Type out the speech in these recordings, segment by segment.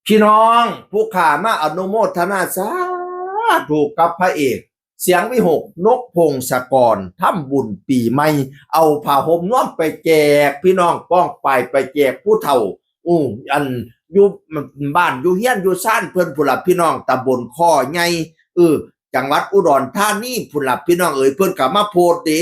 พี่น้องผู้ข่ามาอนุโมทนาสาธุกับพระเอกเสียงวิหกนกพงศกรทำบุญปีใหม่เอาผ้าห่มน้อมไปแจกพี่น้องป้องไปแจกผู้เฒ่าอันอยู่บ้านอยู่เฮียนอยู่ซ่านเพิ่นผู้หลับพี่น้องตำบลข้อใหญ่จังหวัดอุดรธานีผู้หลับพี่น้องเพิ่นก็มาโพสต์ดิ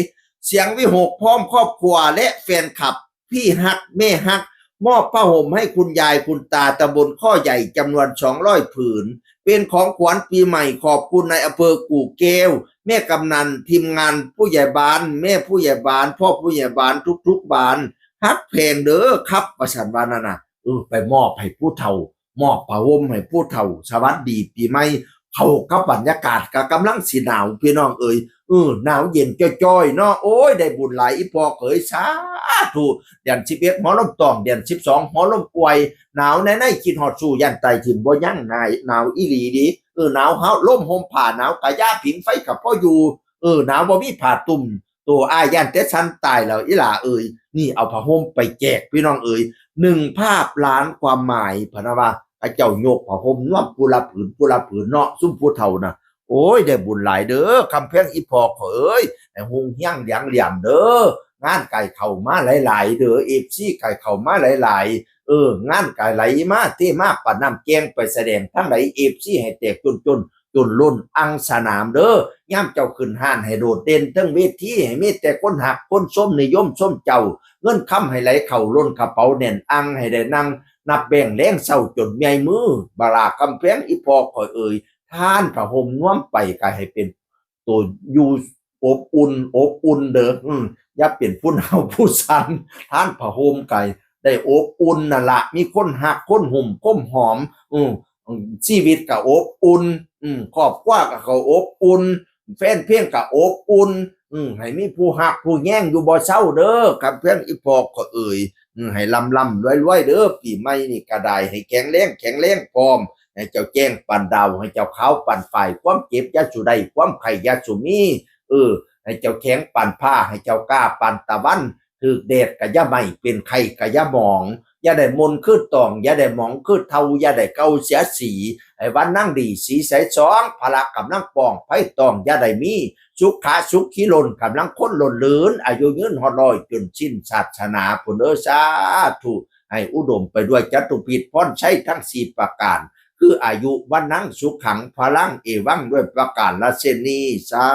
เสียงวิหกพร้อมครอบครัวและแฟนคลับพี่ฮักแม่ฮัก มอบผ้าห่มให้คุณยายคุณตาตำบลข้อใหญ่จำนวน200ผืนเป็นของขวัญปีใหม่ขอบคุณในอำเภอกู่แก้วแม่กำนันทีมงานผู้ใหญ่บ้านแม่ผู้ใหญ่บ้านพ่อผู้ใหญ่บ้านทุกบ้านฮักเพลงเด้อครับประชันวานานะไปมอบให้ผู้เฒ่ามอบผ้าห่มให้ผู้เฒ่าสวัสดีปีใหม่เข้ากับบรรยากาศก็กำลังสิหนาวพี่น้องหนาวเย็นจ้อยๆเนาะโอ้ยได้บุญหลายอีพอเอ๋ยสาธุเดือน11หมอลำตองเดือน12หมอลำกวยหนาวแน่ๆคิดฮอดสู้ยันไตถิ่มบ่ยั่งหนาวอีหลีดิหนาวเฮาล่มห่มผ้าหนาวกะยาผิงไฟกับพ่ออยู่หนาวบ่มีผ้าตุ่มตัวอ้ายยันแต่ฉันตายแล้วอีหล่านี่เอาผ้าห่มไปแจกพี่น้อง1ภาพล้านความหมายพะนะว่าไอ้เจ้าโยกผ้าห่มนวมผู้ละผืนเนาะซุมผู้เฒ่าน่ะโอ้ยได้บุญหลายเด้อคำแพงอีพอเอ๋ยไอ้ฮงเฮียงเหลียงเหลี่ยมเด้องานไก่เข้ามาหลายๆเด้อFCไก่เข้ามาหลายๆงานไก่ไหลมาเท่มาปานน้ำแกงไปแสดงทั้งไหล FC ให้แตกจนล้นอังสนามเด้อย่ามเจ้าขึ้นห้านให้โดดเด่นทั้งเวทีให้มีแต่คนหักคนส้มนิยมส้มเจ้าเงินคำให้ไหลเข้าล้นกระเป๋าแน่นอังให้ได้นั่งนับแบ่งแรงเศร้าจนเมียมือบาราคำแพงอีพอข่อยท่านพระห่มน้วมไปก็ให้เป็นตัวอยู่อบอุ่นเด้ออย่าเป็นผู้หนาวผู้สั่นท่านพระห่มไก่ได้อบอุ่นนั่นละมีคนหักคนห่มก้มหอมชีวิตก็อบอุ่นครอบครัวก็เขาอบอุ่นแฟนเพลงก็อบอุ่นให้มีผู้หักผู้แย่งอยู่บ่เศร้าเด้อครับเพื่อนอีพอกก็ให้ลำรวยๆเด้อปีใหม่นี่ก็ได้ให้แข็งแรงพร้อมให้เจ้าแจ้งปันดาวให้เจ้าขาวปันฝ่ายความเจ็บยาสุใดความไข่ยาสุมีให้เจ้าแข็งปันผ้าให้เจ้ากล้าปันตะวันถือเดชกะยะไม่เป็นไข่กะยะหมองอย่าได้มนคือตองอย่าได้หมองคือเทาอย่าได้เกาเสียสีไอ้วันนั่งดีสีใสสองพละกำลังปองไพ่ตองอย่าได้มีสุขาสุขขีลนกำลังคนล้นเลือนอายุยืนฮอดร้อยจนสิ้นศาสนาผลสาธุให้อุดมไปด้วยจตุปิฎพรใช้ทั้ง4ประการคืออายุวันนั่งสุขขังพลังเอวังด้วยประการละเชนีสา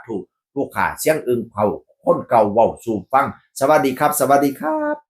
ธุผู้ขาเสียงอึงเผาคนเก่าเว้าสู่ฟังสวัสดีครับ